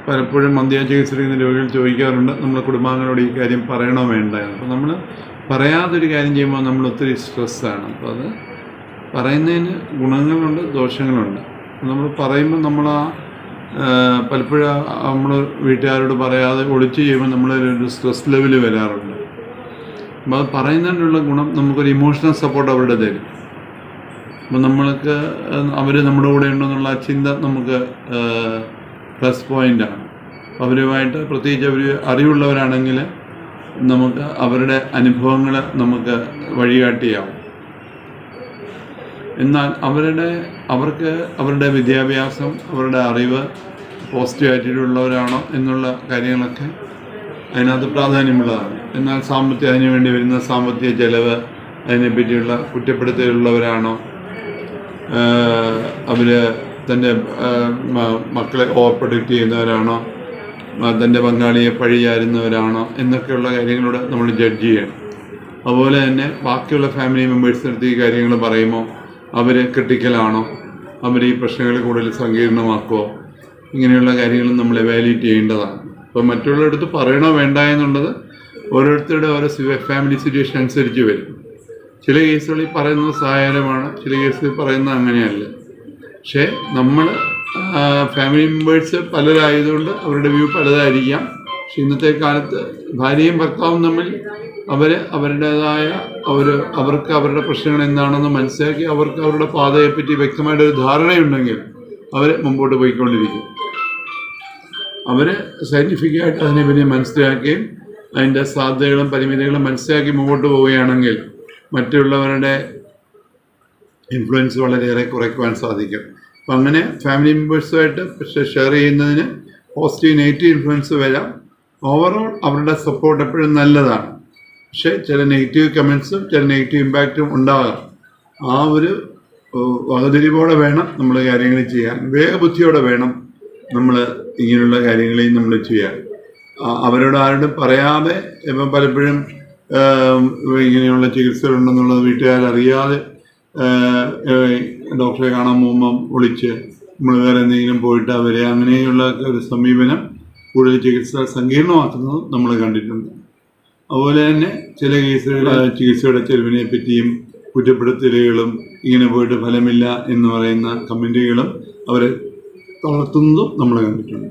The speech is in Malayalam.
പലപ്പോഴും മദ്യ ചികിത്സിക്കുന്ന രോഗികൾ ചോദിക്കാറുണ്ട്, നമ്മൾ കുടുംബാംഗങ്ങളോട് ഈ കാര്യം പറയണോ വേണ്ട എന്ന്. അപ്പോൾ നമ്മൾ പറയാതൊരു കാര്യം ചെയ്യുമ്പോൾ നമ്മൾ ഒത്തിരി സ്ട്രെസ്സാണ്. അപ്പോൾ അത് പറയുന്നതിന് ഗുണങ്ങളുണ്ട്, ദോഷങ്ങളുണ്ട്. നമ്മൾ പറയുമ്പോൾ നമ്മൾ പലപ്പോഴും നമ്മൾ വീട്ടുകാരോട് പറയാതെ ഒളിച്ച് ചെയ്യുമ്പോൾ നമ്മളൊരു സ്ട്രെസ് ലെവൽ വരാറുണ്ട്. അപ്പോൾ അത് പറയുന്നതിനുള്ള ഗുണം നമുക്കൊരു ഇമോഷണൽ സപ്പോർട്ട് അവരുടെ തരും. അപ്പോൾ നമ്മൾക്ക് അവർ നമ്മുടെ കൂടെ ഉണ്ടെന്നുള്ള ചിന്ത നമുക്ക് പ്ലസ് പോയിൻ്റാണ്. അവരുമായിട്ട് പ്രത്യേകിച്ച് അവർ അറിവുള്ളവരാണെങ്കിൽ നമുക്ക് അവരുടെ അനുഭവങ്ങൾ നമുക്ക് വഴികാട്ടിയാവും. എന്നാൽ അവർക്ക് അവരുടെ വിദ്യാഭ്യാസം, അവരുടെ അറിവ് പോസിറ്റീവ് ആറ്റിറ്റ്യൂഡുള്ളവരാണോ എന്നുള്ള കാര്യങ്ങളൊക്കെ അതിനകത്ത് പ്രാധാന്യമുള്ളതാണ്. എന്നാൽ അതിനു വേണ്ടി വരുന്ന സാമ്പത്തിക ചെലവ്, അതിനെപ്പറ്റിയുള്ള കുറ്റപ്പെടുത്തലുള്ളവരാണോ, അവർ തൻ്റെ മക്കളെ ഓവർ പ്രൊഡക്റ്റ് ചെയ്യുന്നവരാണോ, തൻ്റെ പങ്കാളിയെ പഴിചാരുന്നവരാണോ എന്നൊക്കെയുള്ള കാര്യങ്ങളോട് നമ്മൾ ജഡ്ജ് ചെയ്യണം. അതുപോലെ തന്നെ ബാക്കിയുള്ള ഫാമിലി മെമ്പേഴ്സിനടുത്ത് ഈ കാര്യങ്ങൾ പറയുമ്പോൾ അവർ ക്രിട്ടിക്കലാണോ, അവർ ഈ പ്രശ്നങ്ങൾ കൂടുതൽ സങ്കീർണമാക്കുമോ, ഇങ്ങനെയുള്ള കാര്യങ്ങളും നമ്മൾ എവാലുവേറ്റ് ചെയ്യേണ്ടതാണ്. അപ്പോൾ മറ്റുള്ളവരടുത്ത് പറയണോ വേണ്ട എന്നുള്ളത് ഓരോരുത്തരുടെ ഓരോ ഫാമിലി സിറ്റുവേഷൻ അനുസരിച്ച് വരും. ചില കേസുകളിൽ പറയുന്നത് സഹായകരമാണ്, ചില കേസുകളിൽ പറയുന്നത് അങ്ങനെയല്ല. പക്ഷേ നമ്മൾ ഫാമിലി മെമ്പേഴ്സ് പലരായതുകൊണ്ട് അവരുടെ വ്യൂ പലതായിരിക്കാം. പക്ഷെ ഇന്നത്തെ കാലത്ത് ഭാര്യയും ഭർത്താവും തമ്മിൽ അവരുടേതായ അവർക്ക് അവരുടെ പ്രശ്നങ്ങൾ എന്താണെന്ന് മനസ്സിലാക്കി അവർക്ക് അവരുടെ പാതയെപ്പറ്റി വ്യക്തമായിട്ടൊരു ധാരണയുണ്ടെങ്കിൽ അവർ മുമ്പോട്ട് പോയിക്കൊണ്ടിരിക്കും. അവർ സയൻറ്റിഫിക്കായിട്ട് അതിനെ പിന്നെ മനസ്സിലാക്കുകയും അതിൻ്റെ സാധ്യതകളും പരിമിതികളും മനസ്സിലാക്കി മുമ്പോട്ട് പോവുകയാണെങ്കിൽ മറ്റുള്ളവരുടെ ഇൻഫ്ലുവൻസ് വളരെയേറെ കുറയ്ക്കുവാൻ സാധിക്കും. അപ്പം അങ്ങനെ ഫാമിലി മെമ്പേഴ്സുമായിട്ട് ഷെയർ ചെയ്യുന്നതിന് പോസിറ്റീവ് നെഗറ്റീവ് ഇൻഫ്ലുവൻസ് വരാം. ഓവറോൾ അവരുടെ സപ്പോർട്ട് എപ്പോഴും നല്ലതാണ്. പക്ഷേ ചില നെഗറ്റീവ് കമൻസും ചില നെഗറ്റീവ് ഇമ്പാക്റ്റും ഉണ്ടാകാം. ആ ഒരു വകതിരിവോടെ വേണം നമ്മൾ കാര്യങ്ങൾ ചെയ്യാൻ, വേഗബുദ്ധിയോടെ വേണം നമ്മൾ ഇങ്ങനെയുള്ള കാര്യങ്ങളെയും നമ്മൾ ചെയ്യാൻ. അവരോട് ആരോടും പറയാതെ ഇപ്പം പലപ്പോഴും ഇങ്ങനെയുള്ള ചികിത്സകളുണ്ടെന്നുള്ളത് വീട്ടുകാരറിയാതെ ഡോക്ടറെ കാണാൻ പോകുമ്പം ഒളിച്ച് നമ്മൾ വേറെ എന്തെങ്കിലും പോയിട്ട് അവരെ അങ്ങനെയുള്ള ഒരു സമീപനം കൂടുതൽ ചികിത്സ സങ്കീർണമാക്കുന്നത് നമ്മൾ കണ്ടിട്ടുണ്ട്. അതുപോലെ തന്നെ ചില കേസുകൾ ചികിത്സയുടെ ചെലവിനെ പറ്റിയും കുറ്റപ്പെടുത്തലുകളും ഇങ്ങനെ പോയിട്ട് ഫലമില്ല എന്ന് പറയുന്ന കമൻറ്റുകളും അവരെ തളർത്തുന്നതും നമ്മൾ കണ്ടിട്ടുണ്ട്.